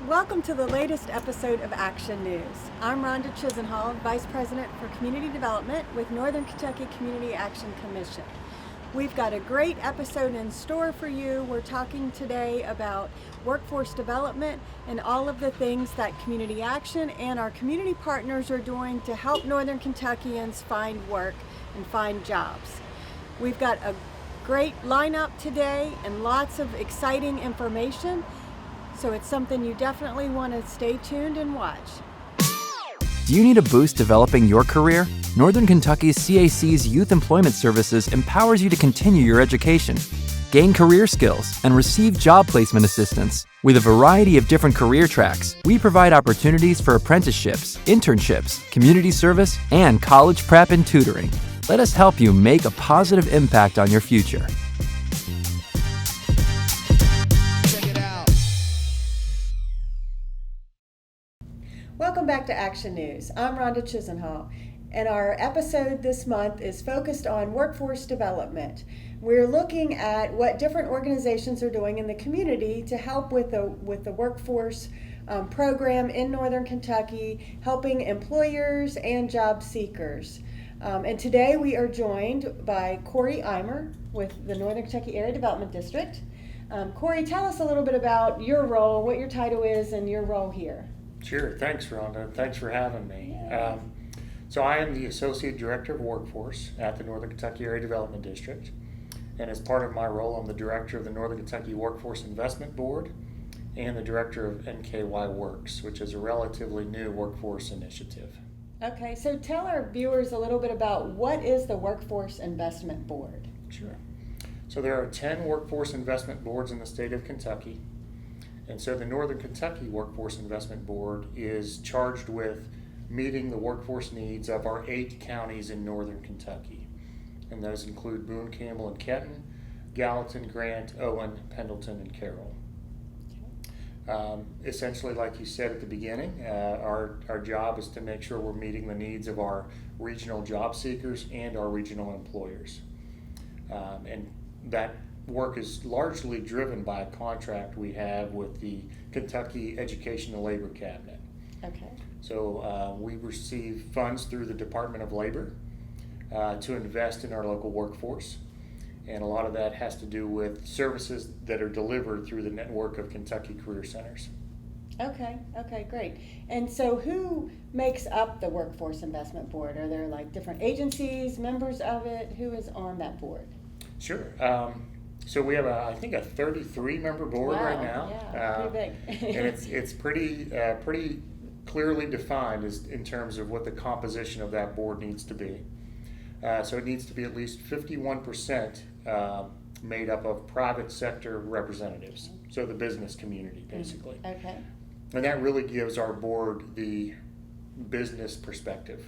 Welcome to the latest episode of Action News. I'm Rhonda Chisenhall, Vice President for Community Development with Northern Kentucky Community Action Commission. We've got a great episode in store for you. We're talking today about workforce development and all of the things that Community Action and our community partners are doing to help Northern Kentuckians find work and find jobs. We've got a great lineup today and lots of exciting information. So it's something you definitely want to stay tuned and watch. Do you need a boost developing your career? Northern Kentucky's CAC's Youth Employment Services empowers you to continue your education, gain career skills, and receive job placement assistance. With a variety of different career tracks, we provide opportunities for apprenticeships, internships, community service, and college prep and tutoring. Let us help you make a positive impact on your future. Welcome back to Action News. I'm Rhonda Chisenhall, and our episode this month is focused on workforce development. We're looking at what different organizations are doing in the community to help with the workforce program in Northern Kentucky, helping employers and job seekers. And today we are joined by Corey Eimer with the Northern Kentucky Area Development District. Corey, tell us a little bit about your role, what your title is, and your role here. Sure. Thanks, Rhonda. Thanks for having me. So I am the Associate Director of Workforce at the Northern Kentucky Area Development District. And as part of my role, I'm the Director of the Northern Kentucky Workforce Investment Board and the Director of NKY Works, which is a relatively new workforce initiative. Okay, so tell our viewers a little bit about what is the Workforce Investment Board? Sure. So there are 10 workforce investment boards in the state of Kentucky. And so the Northern Kentucky Workforce Investment Board is charged with meeting the workforce needs of our 8 counties in Northern Kentucky. And those include Boone, Campbell, and Kenton, Gallatin, Grant, Owen, Pendleton, and Carroll. Essentially, like you said at the beginning, our job is to make sure we're meeting the needs of our regional job seekers and our regional employers. And that work is largely driven by a contract we have with the Kentucky Education and Labor Cabinet. Okay. So we receive funds through the Department of Labor to invest in our local workforce. And a lot of that has to do with services that are delivered through the network of Kentucky Career Centers. Okay, great. And so who makes up the Workforce Investment Board? Are there like different agencies, members of it? Who is on that board? Sure. So we have, I think, a 33-member board right now. Yeah, pretty big. And it's pretty clearly defined in terms of what the composition of that board needs to be. So it needs to be at least 51% made up of private sector representatives, so the business community, basically. Okay. And that really gives our board the business perspective.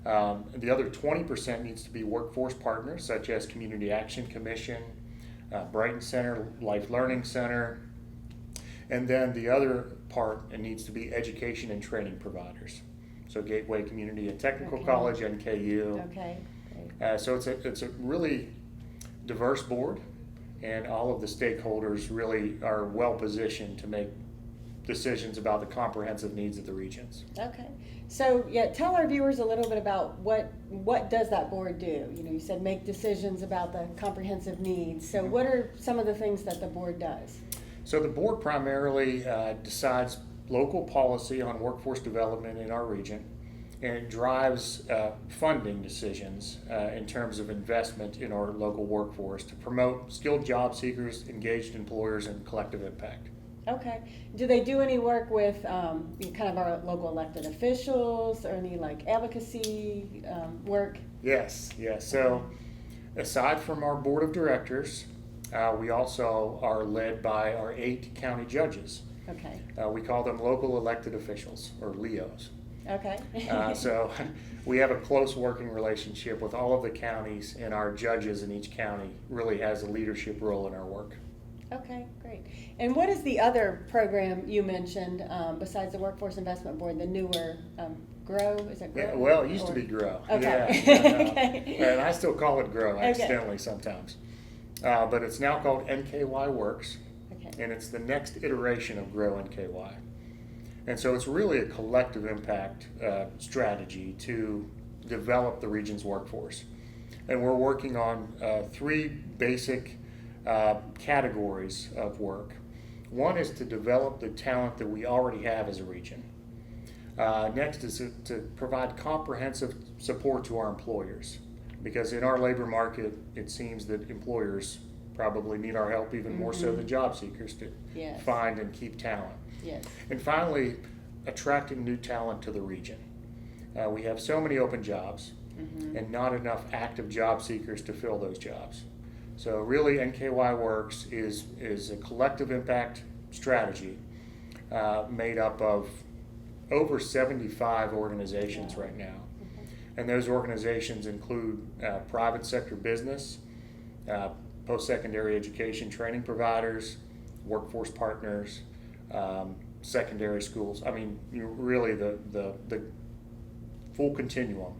The other 20% needs to be workforce partners, such as Community Action Commission, Brighton Center, Life Learning Center, and then the other part, it needs to be education and training providers. So Gateway Community and Technical College, NKU. Okay, great. So it's a really diverse board, and all of the stakeholders really are well positioned to make decisions about the comprehensive needs of the regions. Okay. So tell our viewers a little bit about what does that board do? You said make decisions about the comprehensive needs. So what are some of the things that the board does? So the board primarily decides local policy on workforce development in our region, and it drives funding decisions in terms of investment in our local workforce to promote skilled job seekers, engaged employers, and collective impact. Okay. Do they do any work with kind of our local elected officials or any like advocacy work? Yes. So aside from our board of directors, we also are led by our 8 county judges. Okay. We call them local elected officials, or LEOs. Okay. So we have a close working relationship with all of the counties, and our judges in each county really has a leadership role in our work. Okay, great. And what is the other program you mentioned besides the Workforce Investment Board, the newer GROW? Is it GROW? Yeah, well, it used to be GROW. Okay. Yeah. Okay. And I still call it GROW Okay. accidentally sometimes. But it's now called NKY Works. Okay. And it's the next iteration of Grow NKY. And so it's really a collective impact strategy to develop the region's workforce. And we're working on three basic categories of work. One is to develop the talent that we already have as a region. Next is to provide comprehensive support to our employers, because in our labor market, it seems that employers probably need our help even more so than job seekers to Yes. find and keep talent. Yes. And finally, attracting new talent to the region. We have so many open jobs and not enough active job seekers to fill those jobs. So really, NKY Works is a collective impact strategy made up of over 75 organizations right now. And those organizations include private sector business, post-secondary education training providers, workforce partners, secondary schools. I mean, really the full continuum.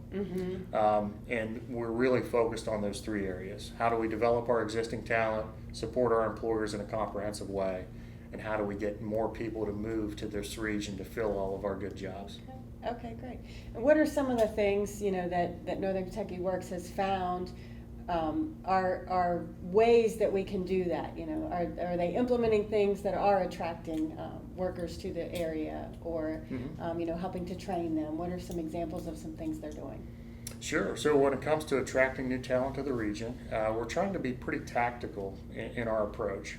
And we're really focused on those three areas. How do we develop our existing talent, support our employers in a comprehensive way, and how do we get more people to move to this region to fill all of our good jobs? Okay, great. And what are some of the things, that Northern Kentucky Works has found are ways that we can do that? Are they implementing things that are attracting workers to the area, or helping to train them? What are some examples of some things they're doing? Sure. So when it comes to attracting new talent to the region, we're trying to be pretty tactical in our approach.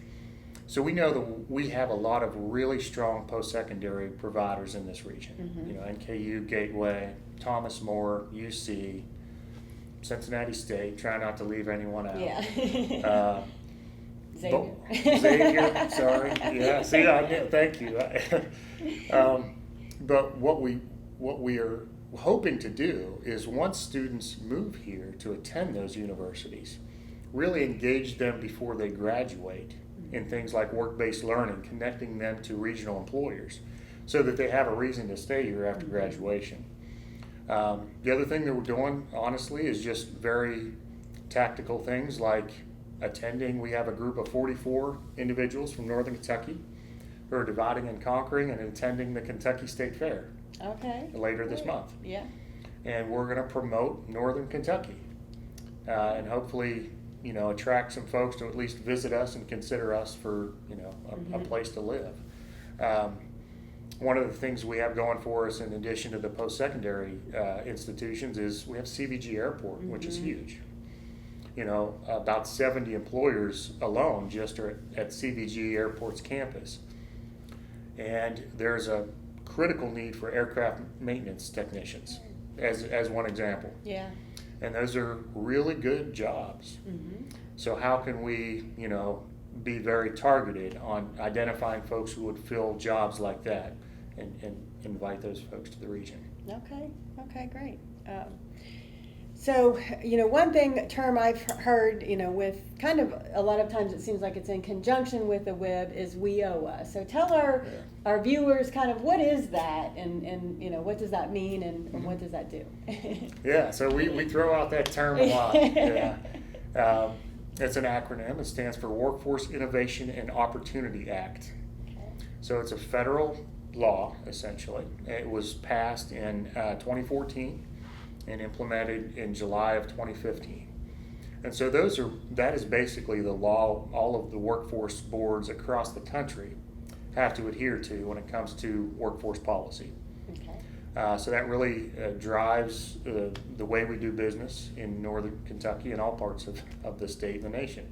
So we know that we have a lot of really strong post-secondary providers in this region. NKU, Gateway, Thomas More, UC, Cincinnati State. Try not to leave anyone out. Yeah. Xavier, sorry. Yeah. See, I knew. Thank you. But what we are hoping to do is, once students move here to attend those universities, really engage them before they graduate in things like work-based learning, connecting them to regional employers so that they have a reason to stay here after graduation. The other thing that we're doing, honestly, is just very tactical things like attending. We have a group of 44 individuals from Northern Kentucky who are dividing and conquering and attending the Kentucky State Fair later this month. Yeah. And we're going to promote Northern Kentucky and hopefully attract some folks to at least visit us and consider us for a place to live. One of the things we have going for us, in addition to the post-secondary institutions, is we have CVG Airport, which is huge. About 70 employers alone just are at CVG Airport's campus. And there's a critical need for aircraft maintenance technicians, as one example. Yeah. And those are really good jobs. So how can we, be very targeted on identifying folks who would fill jobs like that and invite those folks to the region? Okay, great. So, one term I've heard, with kind of a lot of times it seems like it's in conjunction with the WIB, is WIOA. So tell our viewers kind of what is that, and what does that mean, and what does that do? Yeah, so we throw out that term a lot. Yeah. It's an acronym. It stands for Workforce Innovation and Opportunity Act. Okay. So it's a federal law, essentially. It was passed in 2014 and implemented in July of 2015. And so that is basically the law all of the workforce boards across the country have to adhere to when it comes to workforce policy. Okay. So that really drives the way we do business in Northern Kentucky and all parts of the state and the nation.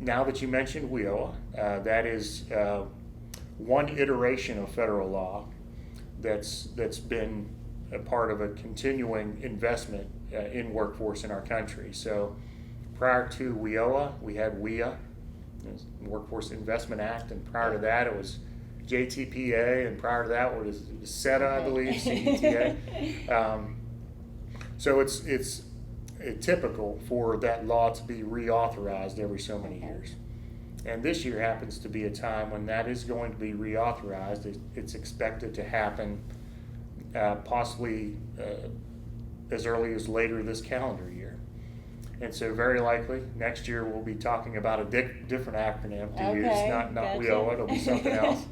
Now that you mentioned WIOA, that is one iteration of federal law that's been a part of a continuing investment in workforce in our country. So prior to WIOA, we had WIA, Workforce Investment Act, and prior to that it was JTPA, and prior to that was SETA, I believe, CETA. So it's typical for that law to be reauthorized every so many years. And this year happens to be a time when that is going to be reauthorized. It's expected to happen possibly as early as later this calendar year. And so very likely next year we'll be talking about a different acronym to use, not gotcha. WIOA, it'll be something else.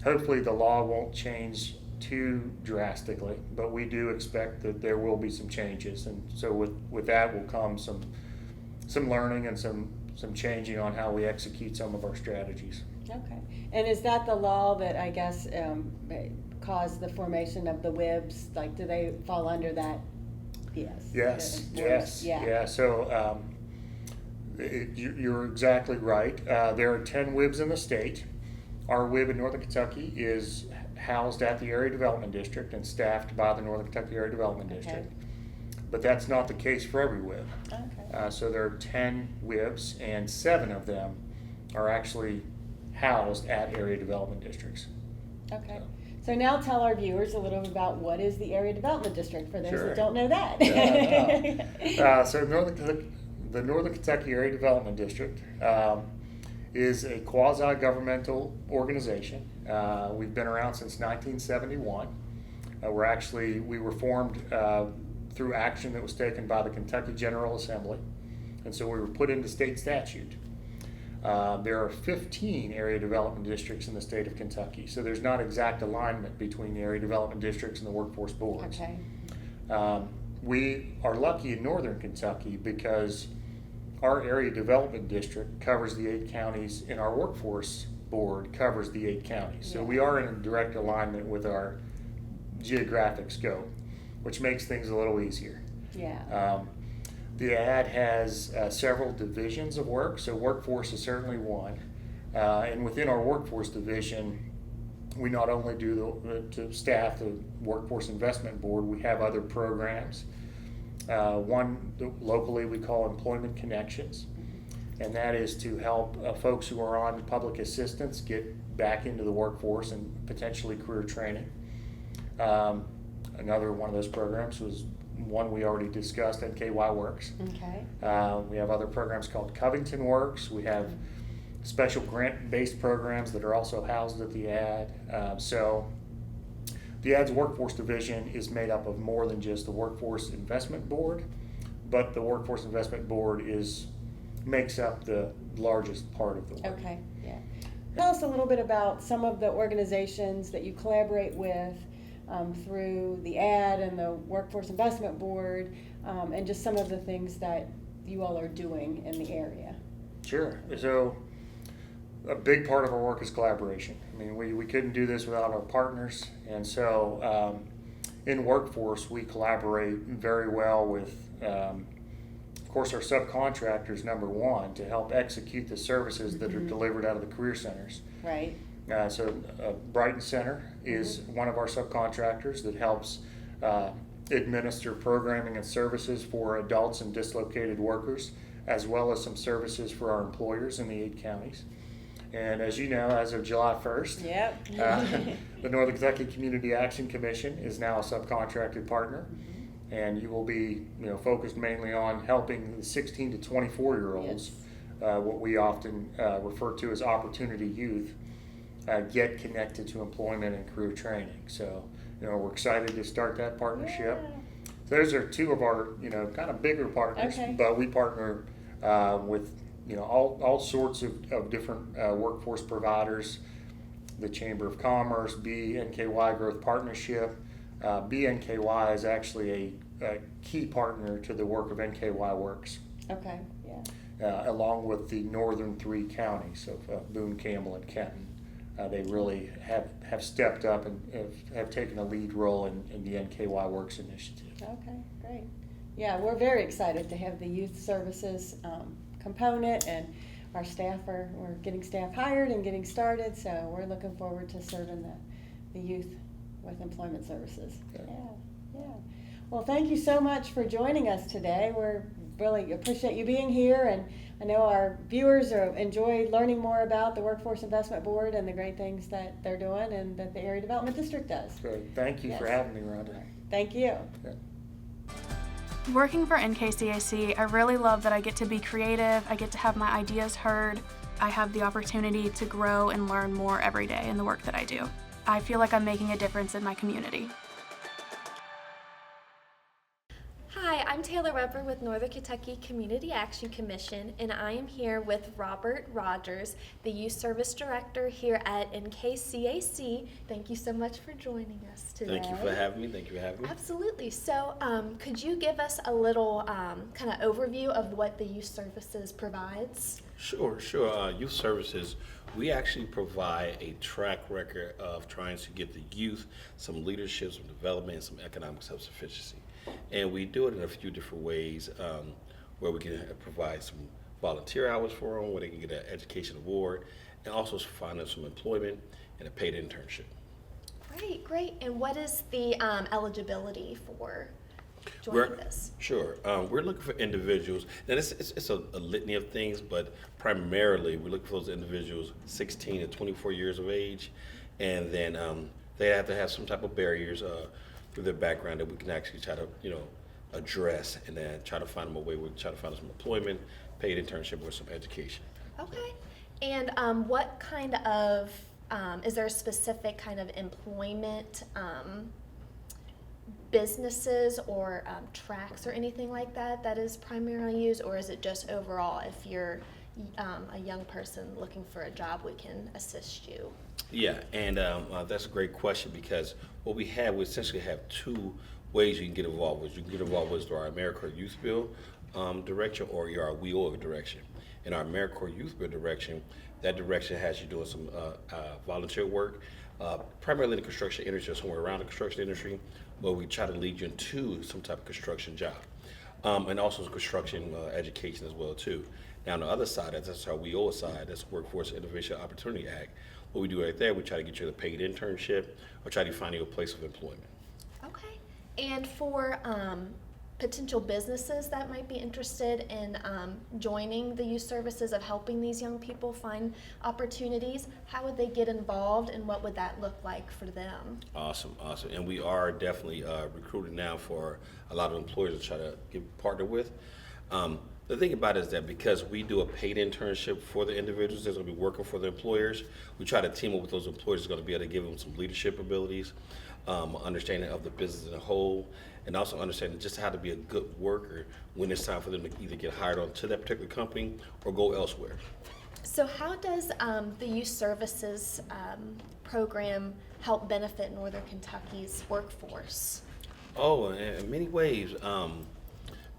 Hopefully the law won't change too drastically, but we do expect that there will be some changes. And so with that will come some learning and some changing on how we execute some of our strategies. Okay. And is that the law that I guess caused the formation of the WIBs? Like, do they fall under that? Yes. Yeah. So you're exactly right. There are 10 WIBs in the state. Our WIB in Northern Kentucky is housed at the Area Development District and staffed by the Northern Kentucky Area Development District. But that's not the case for every WIB. Okay. So there are 10 WIBs, and 7 of them are actually housed at Area Development Districts. Okay. So now tell our viewers a little bit about what is the Area Development District for those Sure. that don't know that. So the Northern Kentucky Area Development District is a quasi-governmental organization. We've been around since 1971. We were formed through action that was taken by the Kentucky General Assembly, and so we were put into state statute. There are 15 area development districts in the state of Kentucky, so there's not exact alignment between the area development districts and the workforce boards. Okay. We are lucky in Northern Kentucky because our area development district covers the 8 counties and our workforce board covers the 8 counties. So we are in a direct alignment with our geographic scope, which makes things a little easier. Yeah. The ad has several divisions of work, so workforce is certainly one. And within our workforce division, we not only do to staff the Workforce Investment Board, we have other programs. One locally we call Employment Connections, and that is to help folks who are on public assistance get back into the workforce and potentially career training. Another one of those programs was one we already discussed, NKY Works. Okay. We have other programs called Covington Works. We have special grant-based programs that are also housed at the ad. So the ad's workforce division is made up of more than just the Workforce Investment Board, but the Workforce Investment Board makes up the largest part of the work. Okay. Yeah. Tell us a little bit about some of the organizations that you collaborate with through the ad and the Workforce Investment Board, and just some of the things that you all are doing in the area. Sure. So a big part of our work is collaboration. I mean, we couldn't do this without our partners, and so in workforce we collaborate very well with, of course, our subcontractors, number one, to help execute the services that are delivered out of the career centers. Right. So Brighton Center is one of our subcontractors that helps administer programming and services for adults and dislocated workers, as well as some services for our employers in the 8 counties. And as you know, as of July 1st, Yep. the Northern Kentucky Community Action Commission is now a subcontracted partner, and you will be focused mainly on helping the 16 to 24-year-olds, what we often refer to as opportunity youth, get connected to employment and career training. So, we're excited to start that partnership. Yeah. So those are 2 of our, kind of bigger partners, Okay. but we partner with, all sorts of different workforce providers. The Chamber of Commerce, BNKY Growth Partnership. BNKY is actually a key partner to the work of NKY Works. Okay. Yeah. Along with the northern 3 counties of Boone, Campbell, and Kenton. They really have stepped up and have taken a lead role in the NKY Works initiative. Okay, great. Yeah, we're very excited to have the youth services component, and our we're getting staff hired and getting started, so we're looking forward to serving the youth with employment services. Yeah. Well, thank you so much for joining us today. We're really appreciate you being here, and I know our viewers enjoy learning more about the Workforce Investment Board and the great things that they're doing and that the Area Development District does. Great. Thank you for having me, Rhonda. Thank you. Yeah. Working for NKCAC, I really love that I get to be creative, I get to have my ideas heard, I have the opportunity to grow and learn more every day in the work that I do. I feel like I'm making a difference in my community. Hi, I'm Taylor Weber with Northern Kentucky Community Action Commission, and I am here with Robert Rogers, the Youth Service Director here at NKCAC. Thank you so much for joining us today. Thank you for having me. Thank you for having me. Absolutely. So, could you give us a little kind of overview of what the Youth Services provides? Sure. Youth Services, we actually provide a track record of trying to get the youth some leadership, some development, and some economic self-sufficiency. And we do it in a few different ways, where we can provide some volunteer hours for them, where they can get an education award, and also find them some employment and a paid internship. Great. And what is the eligibility for joining this? Sure. We're looking for individuals, and it's a litany of things, but primarily we're looking for those individuals 16 to 24 years of age, and then they have to have some type of barriers through their background that we can actually try to, address, and then try to find them a way, we try to find them some employment, paid internship, or some education. Okay. And what kind of, is there a specific kind of employment businesses or tracks or anything like that is primarily used, or is it just overall, if you're a young person looking for a job, we can assist you? Yeah, and that's a great question, because what we essentially have two ways you can get involved with. You can get involved with through our AmeriCorps Youth Bill direction, or our WEOA direction. In our AmeriCorps Youth Bill direction, that direction has you doing some volunteer work, primarily in the construction industry or somewhere around the construction industry, where we try to lead you into some type of construction job, and also construction education as well too. Now on the other side, that's our WEOA side, that's Workforce Innovation Opportunity Act. What we do right there, we try to get you a paid internship or try to find you a place of employment. Okay. And for potential businesses that might be interested in joining the youth services of helping these young people find opportunities, how would they get involved, and what would that look like for them? Awesome. And we are definitely recruiting now for a lot of employers to try to partner with. The thing about it is that because we do a paid internship for the individuals that's going to be working for the employers, we try to team up with those employers that's going to be able to give them some leadership abilities, understanding of the business as a whole, and also understanding just how to be a good worker when it's time for them to either get hired on to that particular company or go elsewhere. So how does the youth services program help benefit Northern Kentucky's workforce? Oh, in many ways.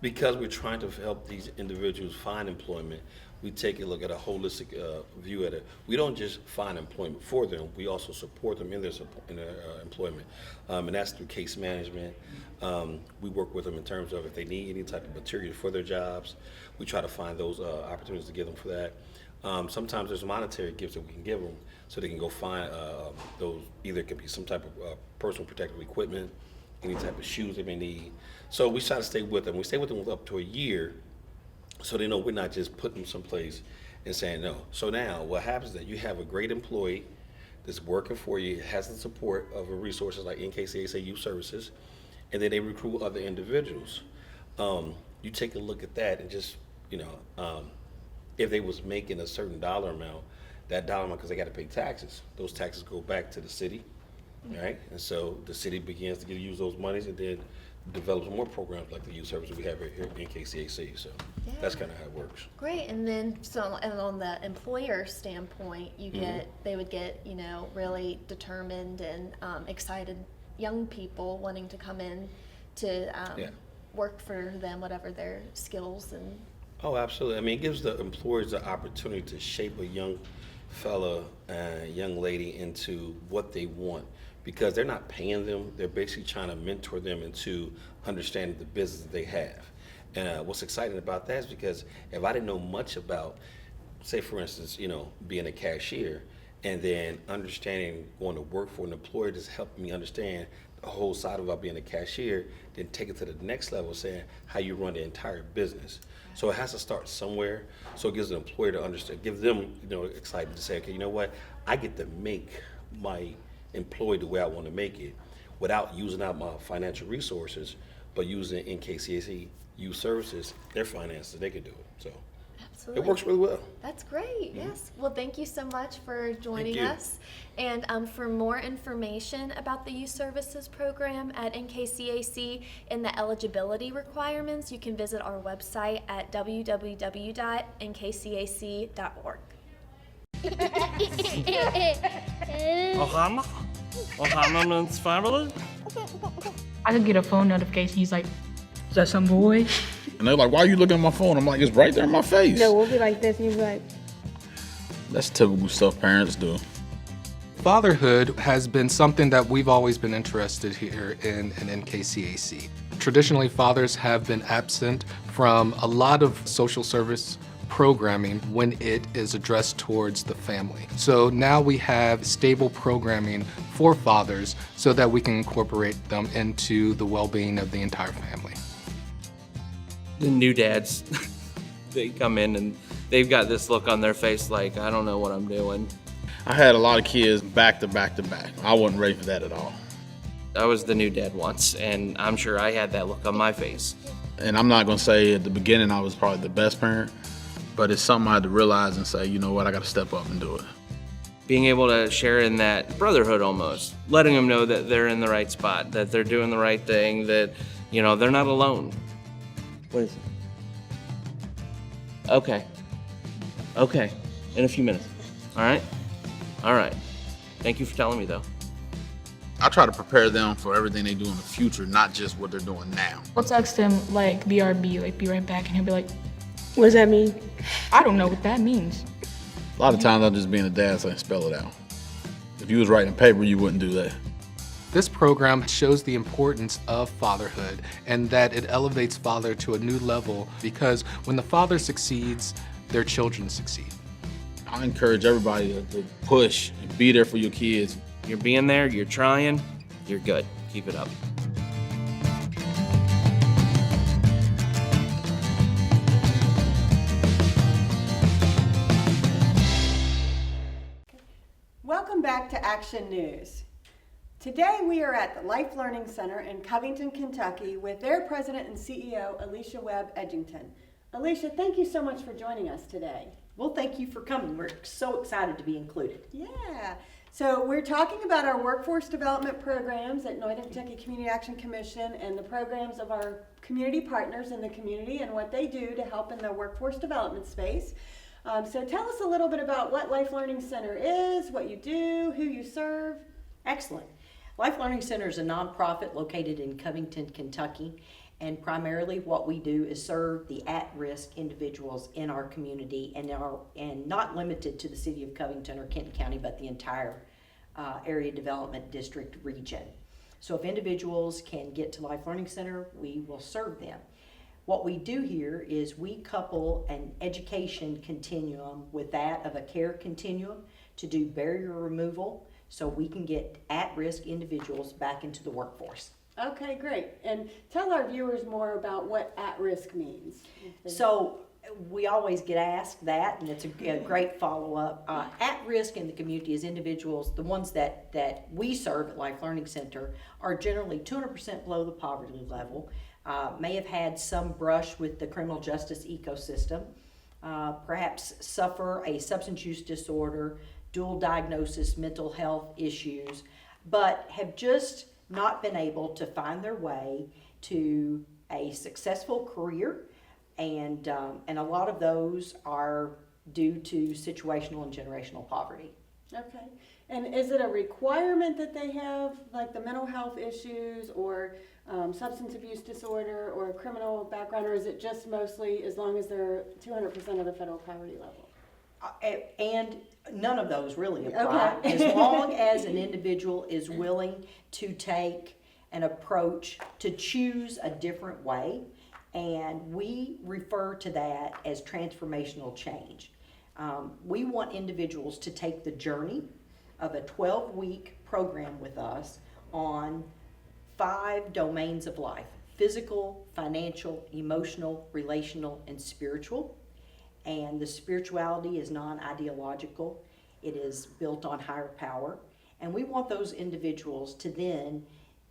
Because we're trying to help these individuals find employment, we take a look at a holistic view at it. We don't just find employment for them, we also support them in their employment. And that's through case management. We work with them in terms of if they need any type of material for their jobs, we try to find those opportunities to give them for that. Sometimes there's monetary gifts that we can give them so they can go find those, either it could be some type of personal protective equipment, any type of shoes they may need. So we try to stay with them. We stay with them up to a year so they know we're not just putting them someplace and saying no. So now what happens is that you have a great employee that's working for you, has the support of resources like NKCAC Youth Services, and then they recruit other individuals. You take a look at that and just, if they was making a certain dollar amount, that dollar amount, because they got to pay taxes, those taxes go back to the city. Right, and so the city begins to use those monies and then develops more programs like the youth service we have here in KCAC. So that's kind of how it works. Great, and then and on the employer standpoint, they would get really determined and excited young people wanting to come in to work for them, whatever their skills and. Oh, absolutely. I mean, it gives the employers the opportunity to shape a young fella and young lady into what they want, because they're not paying them, they're basically trying to mentor them into understanding the business that they have. And what's exciting about that is because if I didn't know much about, say for instance, being a cashier, and then understanding going to work for an employer that's helping me understand the whole side about being a cashier, then take it to the next level, saying how you run the entire business. So it has to start somewhere. So it gives the employer to understand, give them, excitement to say, okay, you know what, I get to make my employee the way I want to make it, without using out my financial resources, but using NKCAC Youth Services, their finances, they can do it. So. Absolutely. It works really well. That's great. Yes. Well, thank you so much for joining you. us. And for more information about the Youth Services Program at NKCAC and the eligibility requirements, you can visit our website at www.nkcac.org. Ohana means family. I could get a phone notification. He's like, "Is that some boy?" And they're like, "Why are you looking at my phone?" I'm like, "It's right there in my face." No, we'll be like this, and you'll be like, That's typical stuff parents do. Fatherhood has been something that we've always been interested here in NKCAC. Traditionally, fathers have been absent from a lot of social service programming when it is addressed towards the family. So now we have stable programming for fathers so that we can incorporate them into the well-being of the entire family. The new dads, they come in and they've got this look on their face like, I don't know what I'm doing. I had a lot of kids back to back to back. I wasn't ready for that at all. I was the new dad once, and I'm sure I had that look on my face. And I'm not gonna say at the beginning I was probably the best parent, but it's something I had to realize and say, you know what, I gotta step up and do it. Being able to share in that brotherhood almost, letting them know that they're in the right spot, that they're doing the right thing, that, you know, they're not alone. What is it? Okay, in a few minutes. All right? Thank you for telling me though. I try to prepare them for everything they do in the future, not just what they're doing now. I'll text him like BRB, like be right back, and he'll be like, "What does that mean?" "I don't know what that means." A lot of times I'm just being a dad so I can spell it out. If you was writing a paper, you wouldn't do that. This program shows the importance of fatherhood and that it elevates father to a new level because when the father succeeds, their children succeed. I encourage everybody to push and be there for your kids. You're being there, you're trying, you're good. Keep it up. Welcome back to Action News. Today we are at the Life Learning Center in Covington, Kentucky with their president and CEO, Alicia Webb Edgington. Alicia, thank you so much for joining us today. Well, thank you for coming. We're so excited to be included. Yeah. So we're talking about our workforce development programs at Northern Kentucky Community Action Commission and the programs of our community partners in the community and what they do to help in the workforce development space. So tell us a little bit about what Life Learning Center is, what you do, who you serve. Excellent. Life Learning Center is a nonprofit located in Covington, Kentucky, and primarily what we do is serve the at-risk individuals in our community and not limited to the city of Covington or Kenton County, but the entire area development district region. So if individuals can get to Life Learning Center, we will serve them. What we do here is we couple an education continuum with that of a care continuum to do barrier removal so we can get at-risk individuals back into the workforce. Okay, great. And tell our viewers more about what at-risk means. So we always get asked that, and it's a great follow-up. At-risk in the community is individuals, the ones that we serve at Life Learning Center are generally 200% below the poverty level, may have had some brush with the criminal justice ecosystem, perhaps suffer a substance use disorder, dual diagnosis, mental health issues, but have just not been able to find their way to a successful career, and a lot of those are due to situational and generational poverty. Okay. And is it a requirement that they have like the mental health issues or substance abuse disorder or a criminal background, or is it just mostly as long as they're 200% of the federal poverty level? And none of those really apply. Okay. As long as an individual is willing to take an approach to choose a different way, and we refer to that as transformational change. We want individuals to take the journey of a 12-week program with us on 5 domains of life: physical, financial, emotional, relational, and spiritual. And the spirituality is non-ideological. It is built on higher power. And we want those individuals to then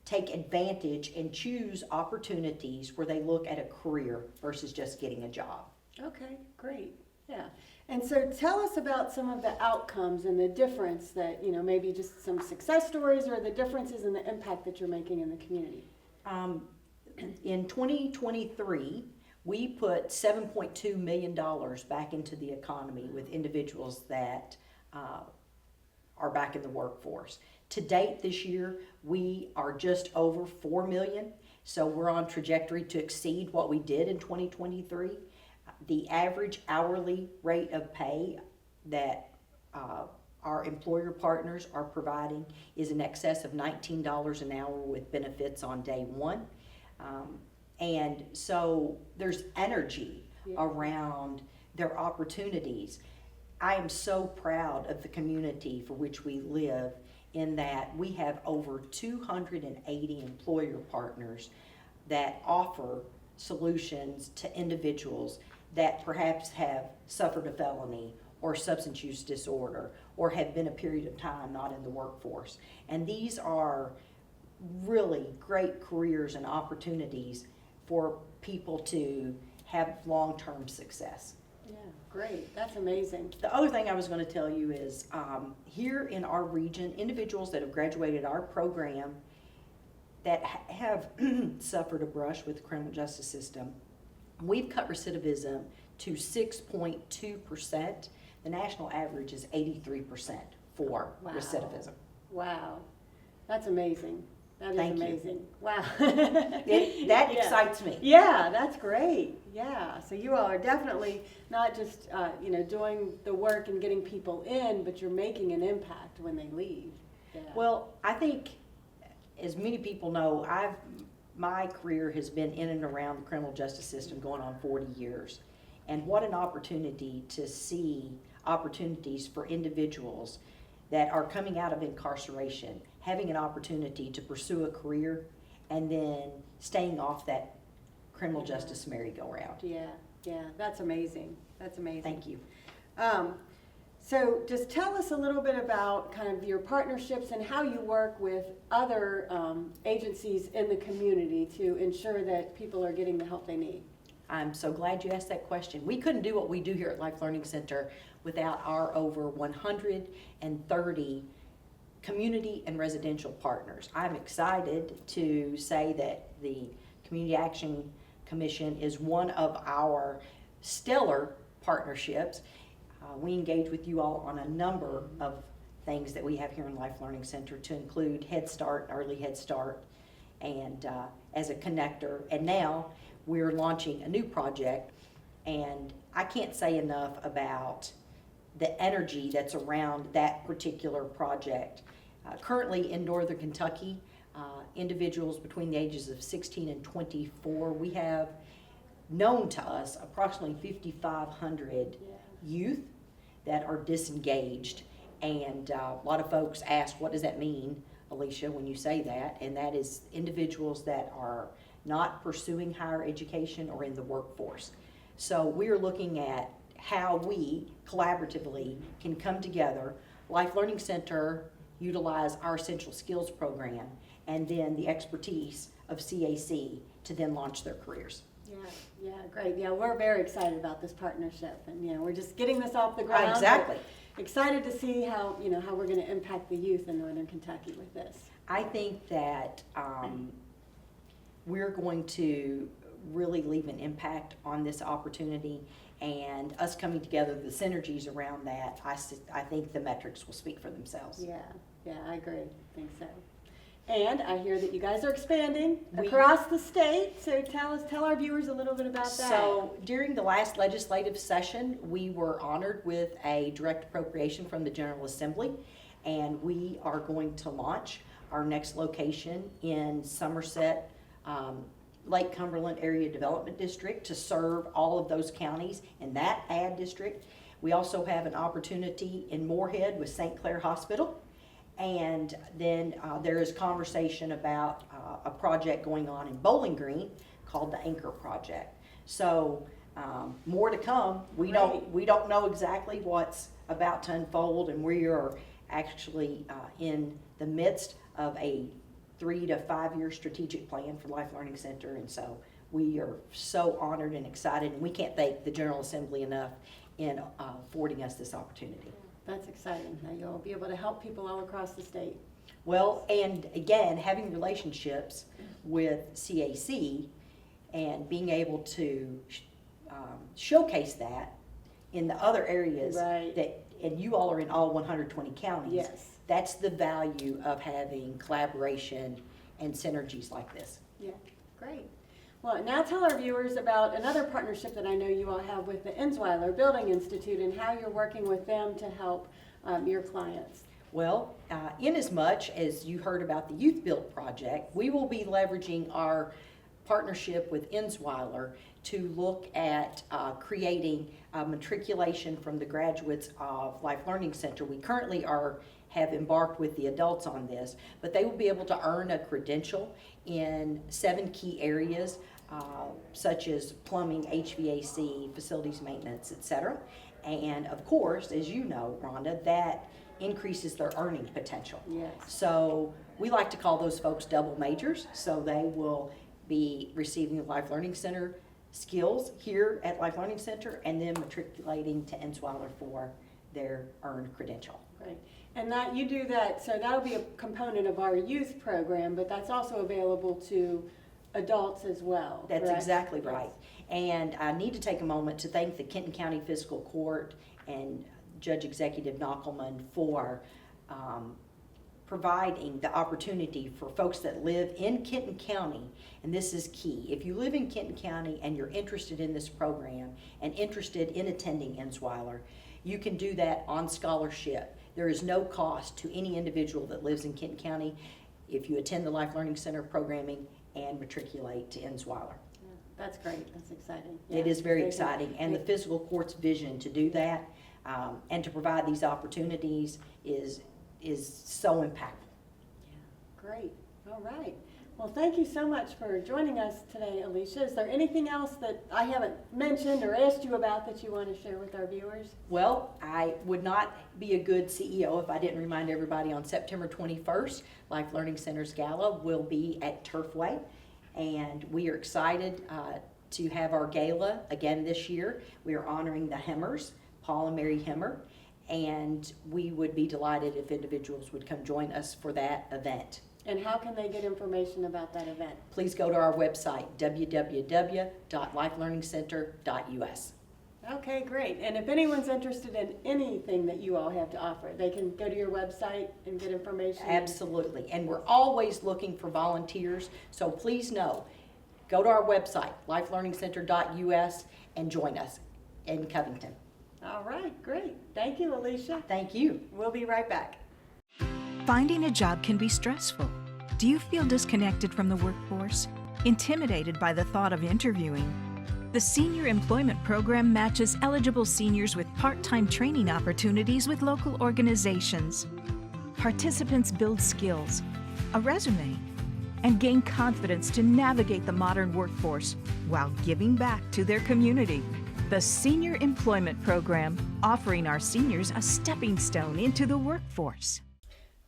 take advantage and choose opportunities where they look at a career versus just getting a job. Okay, great. Yeah. And so tell us about some of the outcomes and the difference that, maybe just some success stories or the differences in the impact that you're making in the community. In 2023, we put $7.2 million back into the economy with individuals that are back in the workforce. To date this year, we are just over $4 million, so we're on trajectory to exceed what we did in 2023. The average hourly rate of pay that our employer partners are providing is in excess of $19 an hour with benefits on day one. And so there's energy around their opportunities. I am so proud of the community for which we live, in that we have over 280 employer partners that offer solutions to individuals that perhaps have suffered a felony or substance use disorder or have been a period of time not in the workforce. And these are really great careers and opportunities for people to have long-term success. Yeah, great. That's amazing. The other thing I was going to tell you is here in our region, individuals that have graduated our program that have suffered a brush with the criminal justice system, we've cut recidivism to 6.2%. The national average is 83% for recidivism. Wow. That's amazing. That is Thank you. amazing. Wow. That excites me. Yeah, that's great. Yeah. So you all are definitely not just, doing the work and getting people in, but you're making an impact when they leave. Yeah. Well, I think, as many people know, my career has been in and around the criminal justice system going on 40 years. And what an opportunity to see opportunities for individuals that are coming out of incarceration, having an opportunity to pursue a career, and then staying off that criminal justice merry-go-round. Yeah, that's amazing. That's amazing. Thank you. So just tell us a little bit about kind of your partnerships and how you work with other agencies in the community to ensure that people are getting the help they need. I'm so glad you asked that question. We couldn't do what we do here at Life Learning Center without our over 130 community and residential partners. I'm excited to say that the Community Action Commission is one of our stellar partnerships. We engage with you all on a number of things that we have here in Life Learning Center, to include Head Start, Early Head Start, and as a connector. And now we're launching a new project, and I can't say enough about the energy that's around that particular project. Currently in Northern Kentucky, individuals between the ages of 16 and 24, we have known to us approximately 5,500 youth that are disengaged. And a lot of folks ask, what does that mean, Alicia, when you say that? And that is individuals that are not pursuing higher education or in the workforce. So we're looking at how we collaboratively can come together. Life Learning Center utilize our Essential Skills program and then the expertise of CAC to then launch their careers. Yeah, great. Yeah, we're very excited about this partnership, and we're just getting this off the ground. Exactly. Excited to see how how we're going to impact the youth in Northern Kentucky with this. I think that we're going to really leave an impact on this opportunity, and us coming together, the synergies around that, I think the metrics will speak for themselves. Yeah, I agree. I think so. And I hear that you guys are expanding across the state, so tell our viewers a little bit about that. So during the last legislative session, we were honored with a direct appropriation from the General Assembly, and we are going to launch our next location in Somerset, Lake Cumberland Area Development District, to serve all of those counties in that ad district. We also have an opportunity in Moorhead with St. Clair Hospital. And then there is conversation about a project going on in Bowling Green called the Anchor Project. So more to come. We don't know exactly what's about to unfold, and we are actually in the midst of a 3 to 5 year strategic plan for Life Learning Center, and so we are so honored and excited, and we can't thank the General Assembly enough in affording us this opportunity. That's exciting. Now you'll be able to help people all across the state. Well, and again, having relationships with CAC and being able to showcase that in the other areas Right. that, and you all are in all 120 counties. Yes. That's the value of having collaboration and synergies like this. Yeah, great. Well, now tell our viewers about another partnership that I know you all have with the Ensweiler Building Institute and how you're working with them to help your clients. Well, inasmuch as you heard about the Youth Build project, we will be leveraging our partnership with Ensweiler to look at creating matriculation from the graduates of Life Learning Center. We currently have embarked with the adults on this, but they will be able to earn a credential in 7 key areas, such as plumbing, HVAC, facilities maintenance, etc. And of course, as you know, Rhonda, that increases their earning potential. Yes. So we like to call those folks double majors, so they will be receiving the Life Learning Center skills here at Life Learning Center and then matriculating to Ensweiler for their earned credential. Great. And that you do that, so that'll be a component of our youth program, but that's also available to adults as well. That's correct? exactly right. And I need to take a moment to thank the Kenton County Fiscal Court and Judge Executive Knockelman for providing the opportunity for folks that live in Kenton County, and this is key. If you live in Kenton County and you're interested in this program and interested in attending Ensweiler, you can do that on scholarship. There is no cost to any individual that lives in Kenton County if you attend the Life Learning Center programming and matriculate to Ensweiler. Yeah, that's great. That's exciting. It Yeah, is very they exciting, and the Fiscal Court's vision to do that and to provide these opportunities is so impactful. Great. All right. Well, thank you so much for joining us today, Alicia. Is there anything else that I haven't mentioned or asked you about that you want to share with our viewers? Well, I would not be a good CEO if I didn't remind everybody on September 21st, Life Learning Center's Gala will be at Turfway, and we are excited to have our gala again this year. We are honoring the Hemmers, Paul and Mary Hemmer, and we would be delighted if individuals would come join us for that event. And how can they get information about that event? Please go to our website, www.lifelearningcenter.us. Okay, great. And if anyone's interested in anything that you all have to offer, they can go to your website and get information? Absolutely. And we're always looking for volunteers, so please know, go to our website, lifelearningcenter.us, and join us in Covington. All right, great. Thank you, Alicia. Thank you. We'll be right back. Finding a job can be stressful. Do you feel disconnected from the workforce? Intimidated by the thought of interviewing? The Senior Employment Program matches eligible seniors with part-time training opportunities with local organizations. Participants build skills, a resume, and gain confidence to navigate the modern workforce while giving back to their community. The Senior Employment Program, offering our seniors a stepping stone into the workforce.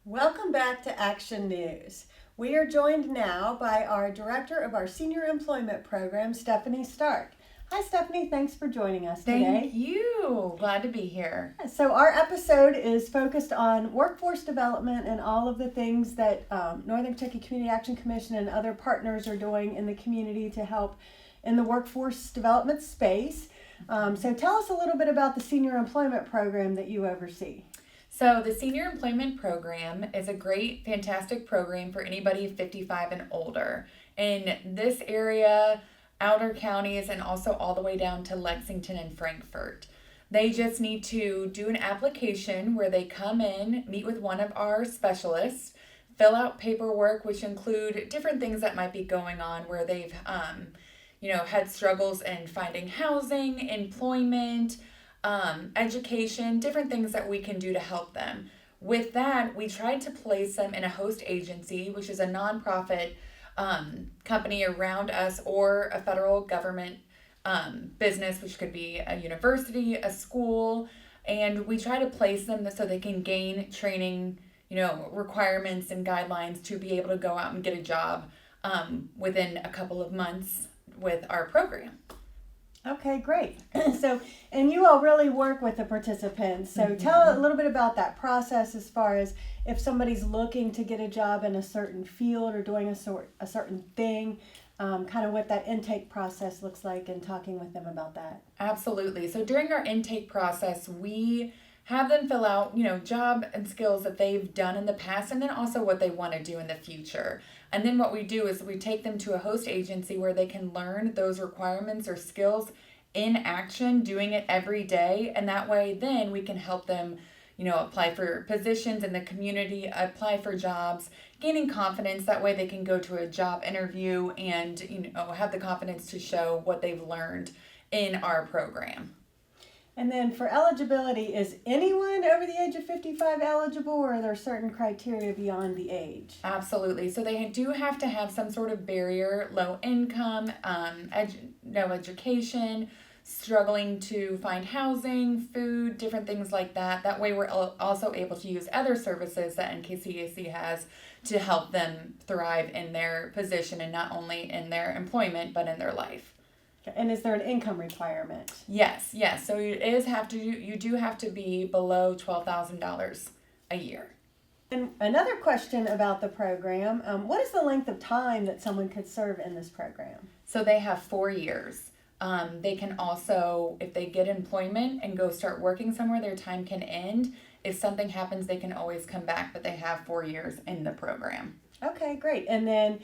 Welcome back to Action News. We are joined now by our director of our Senior Employment Program, Stephanie Stark. Hi, Stephanie. Thanks for joining us today. Thank you. Glad to be here. So our episode is focused on workforce development and all of the things that Northern Kentucky Community Action Commission and other partners are doing in the community to help in the workforce development space. So tell us a little bit about the Senior Employment Program that you oversee. So the Senior Employment Program is a great, fantastic program for anybody 55 and older. In this area, outer counties, and also all the way down to Lexington and Frankfort. They just need to do an application where they come in, meet with one of our specialists, fill out paperwork, which include different things that might be going on where they've had struggles in finding housing, employment, education, different things that we can do to help them. With that, we tried to place them in a host agency, which is a nonprofit company around us, or a federal government business, which could be a university, a school, and we try to place them so they can gain training, requirements and guidelines to be able to go out and get a job within a couple of months with our program. Okay, great. So, and you all really work with the participants. So tell a little bit about that process as far as if somebody's looking to get a job in a certain field or doing a certain thing, kind of what that intake process looks like and talking with them about that. Absolutely. So during our intake process, we have them fill out, job and skills that they've done in the past and then also what they want to do in the future. And then what we do is we take them to a host agency where they can learn those requirements or skills in action, doing it every day. And that way then we can help them, apply for positions in the community, apply for jobs, gaining confidence. That way they can go to a job interview and, have the confidence to show what they've learned in our program. And then for eligibility, is anyone over the age of 55 eligible, or are there certain criteria beyond the age? Absolutely. So they do have to have some sort of barrier, low income, no education, struggling to find housing, food, different things like that. That way we're also able to use other services that NKCAC has to help them thrive in their position and not only in their employment, but in their life. And is there an income requirement? Yes. So you do have to be below $12,000 a year. And another question about the program, what is the length of time that someone could serve in this program? So they have 4 years. They can also, if they get employment and go start working somewhere, their time can end. If something happens, they can always come back, but they have 4 years in the program. Okay, great. And then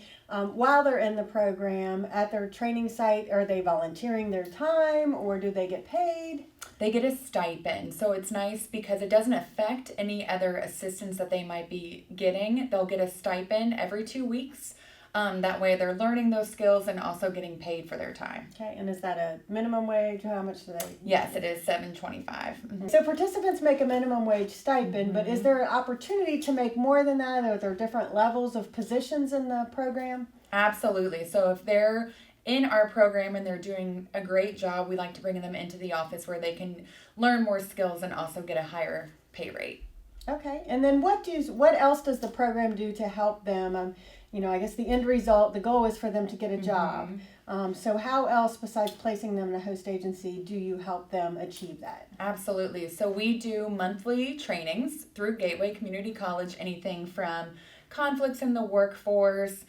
while they're in the program, at their training site, are they volunteering their time or do they get paid? They get a stipend. So it's nice because it doesn't affect any other assistance that they might be getting. They'll get a stipend every 2 weeks. That way they're learning those skills and also getting paid for their time. Okay, and is that a minimum wage? How much do they? Yes, it is $7.25. Mm-hmm. So participants make a minimum wage stipend, but is there an opportunity to make more than that? Are there different levels of positions in the program? Absolutely. So if they're in our program and they're doing a great job, we like to bring them into the office where they can learn more skills and also get a higher pay rate. Okay, and then what else does the program do to help them? I guess the end result, the goal is for them to get a job. So how else besides placing them in a host agency do you help them achieve that? Absolutely. So we do monthly trainings through Gateway Community College, anything from conflicts in the workforce,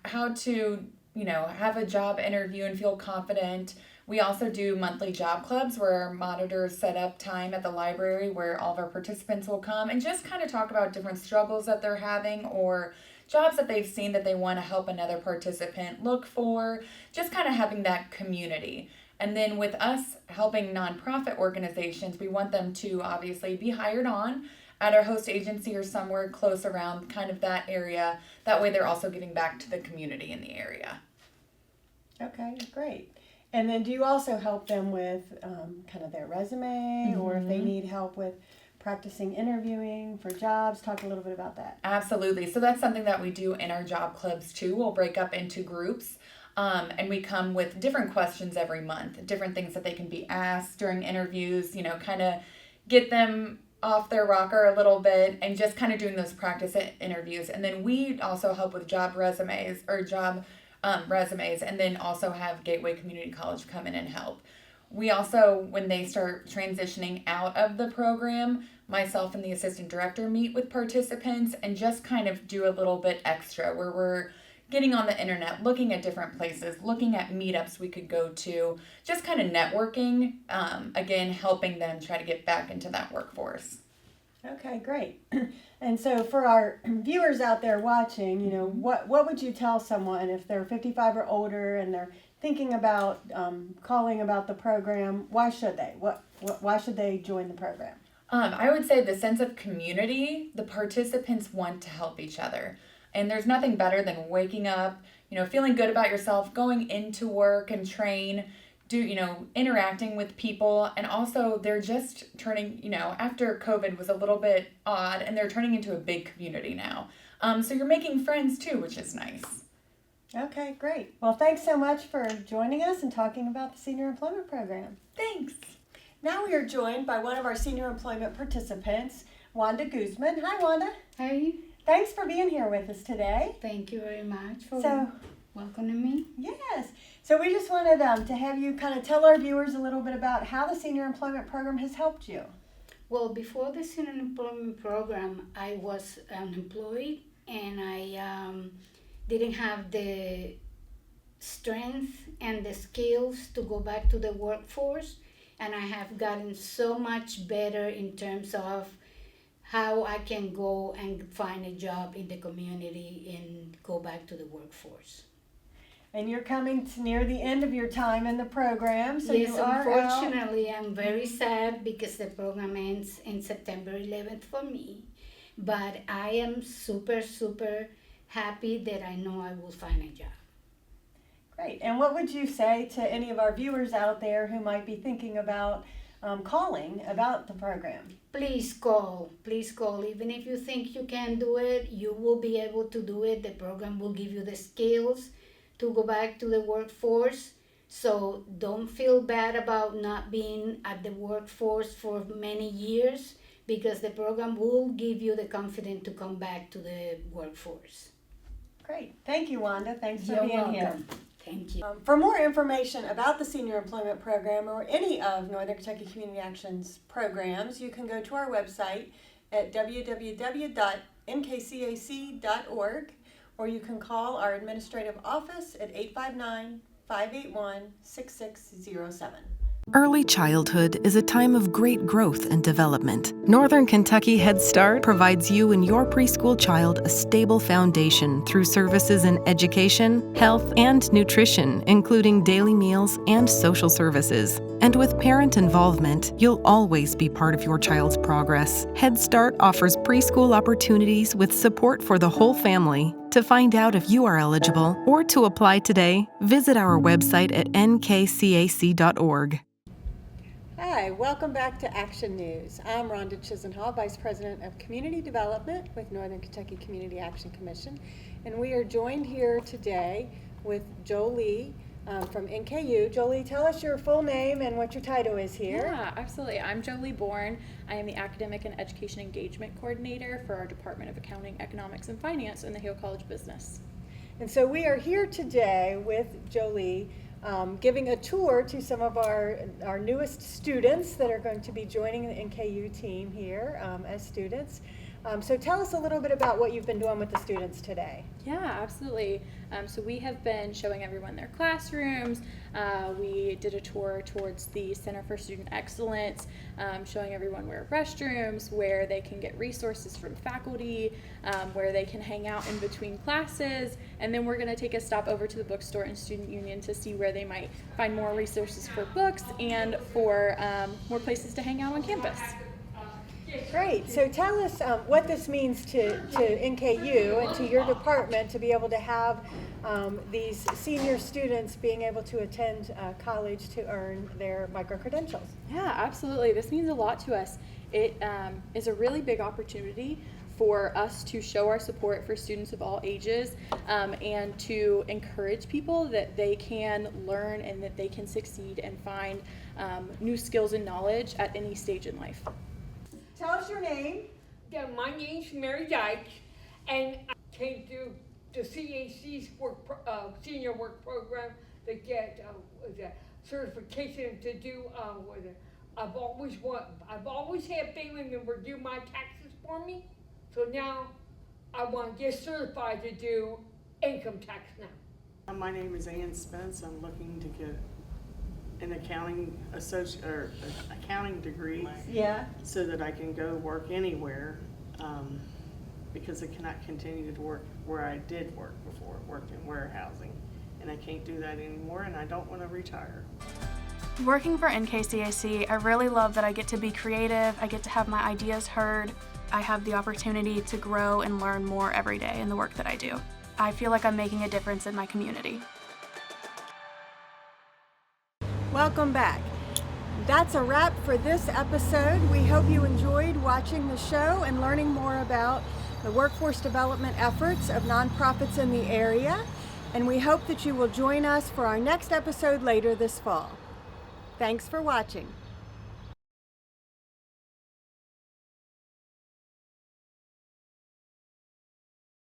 how to, have a job interview and feel confident. We also do monthly job clubs where our monitors set up time at the library where all of our participants will come and just kind of talk about different struggles that they're having or jobs that they've seen that they want to help another participant look for, just kind of having that community. And then with us helping nonprofit organizations, we want them to obviously be hired on at our host agency or somewhere close around kind of that area. That way they're also giving back to the community in the area. Okay, great. And then do you also help them with kind of their resume or if they need help with practicing interviewing for jobs? Talk a little bit about that. Absolutely. So that's something that we do in our job clubs too. We'll break up into groups and we come with different questions every month, different things that they can be asked during interviews, kind of get them off their rocker a little bit and just kind of doing those practice interviews. And then we also help with job resumes and then also have Gateway Community College come in and help. We also, when they start transitioning out of the program, myself and the assistant director meet with participants and just kind of do a little bit extra where we're getting on the internet, looking at different places, looking at meetups we could go to, just kind of networking, again, helping them try to get back into that workforce. Okay, great. And so for our viewers out there watching, what would you tell someone if they're 55 or older and they're thinking about calling about the program? Why should they? Why should they join the program? I would say the sense of community. The participants want to help each other. And there's nothing better than waking up, feeling good about yourself, going into work and train, interacting with people. And also they're just turning, after COVID was a little bit odd and they're turning into a big community now. So you're making friends too, which is nice. Okay, great. Well, thanks so much for joining us and talking about the Senior Employment Program. Thanks. Now we are joined by one of our Senior Employment participants, Wanda Guzman. Hi, Wanda. Hi. Thanks for being here with us today. Thank you very much for welcoming me. Yes. So we just wanted to have you kind of tell our viewers a little bit about how the Senior Employment Program has helped you. Well, before the Senior Employment Program, I was unemployed and I didn't have the strength and the skills to go back to the workforce. And I have gotten so much better in terms of how I can go and find a job in the community and go back to the workforce. And you're coming to near the end of your time in the program, so yes, you are unfortunately, I'm very sad because the program ends in September 11th for me. But I am super, super happy that I know I will find a job. Great. And what would you say to any of our viewers out there who might be thinking about calling about the program? Please call. Please call. Even if you think you can do it, you will be able to do it. The program will give you the skills to go back to the workforce. So don't feel bad about not being at the workforce for many years, because the program will give you the confidence to come back to the workforce. Great. Thank you, Wanda. Thanks for You're being welcome. here. Thank you. For more information about the Senior Employment Program or any of Northern Kentucky Community Action's programs, you can go to our website at www.nkcac.org, or you can call our administrative office at 859-581-6607. Early childhood is a time of great growth and development. Northern Kentucky Head Start provides you and your preschool child a stable foundation through services in education, health, and nutrition, including daily meals and social services. And with parent involvement, you'll always be part of your child's progress. Head Start offers preschool opportunities with support for the whole family. To find out if you are eligible or to apply today, visit our website at nkcac.org. Hi, welcome back to Action News. I'm Rhonda Chisenhall, Vice President of Community Development with Northern Kentucky Community Action Commission, and we are joined here today with Jolie from NKU. Jolie, tell us your full name and what your title is here. Yeah, absolutely. I'm Jolie Bourne. I am the Academic and Education Engagement Coordinator for our Department of Accounting, Economics, and Finance in the Hale College Business. And so we are here today with Jolie, giving a tour to some of our newest students that are going to be joining the NKU team here as students. So tell us a little bit about what you've been doing with the students today. Yeah, absolutely. So we have been showing everyone their classrooms. We did a tour towards the Center for Student Excellence, showing everyone where restrooms, where they can get resources from faculty, where they can hang out in between classes, and then we're going to take a stop over to the bookstore and Student Union to see where they might find more resources for books and for more places to hang out on campus. Great. So tell us what this means to NKU and to your department to be able to have these senior students being able to attend college to earn their micro-credentials. Yeah, absolutely. This means a lot to us. It is a really big opportunity for us to show our support for students of all ages and to encourage people that they can learn and that they can succeed and find new skills and knowledge at any stage in life. Tell us your name. Yeah, my name's Mary Dykes, and I came through the CAC's senior work program to get the certification to do I've always had family members do my taxes for me, so now I want to get certified to do income tax now. My name is Ann Spence. I'm looking to get an accounting accounting degree, so that I can go work anywhere, because I cannot continue to work where I did work before. Worked in warehousing, and I can't do that anymore, and I don't want to retire. Working for NKCAC, I really love that I get to be creative, I get to have my ideas heard, I have the opportunity to grow and learn more every day in the work that I do. I feel like I'm making a difference in my community. Welcome back. That's a wrap for this episode. We hope you enjoyed watching the show and learning more about the workforce development efforts of nonprofits in the area. And we hope that you will join us for our next episode later this fall. Thanks for watching.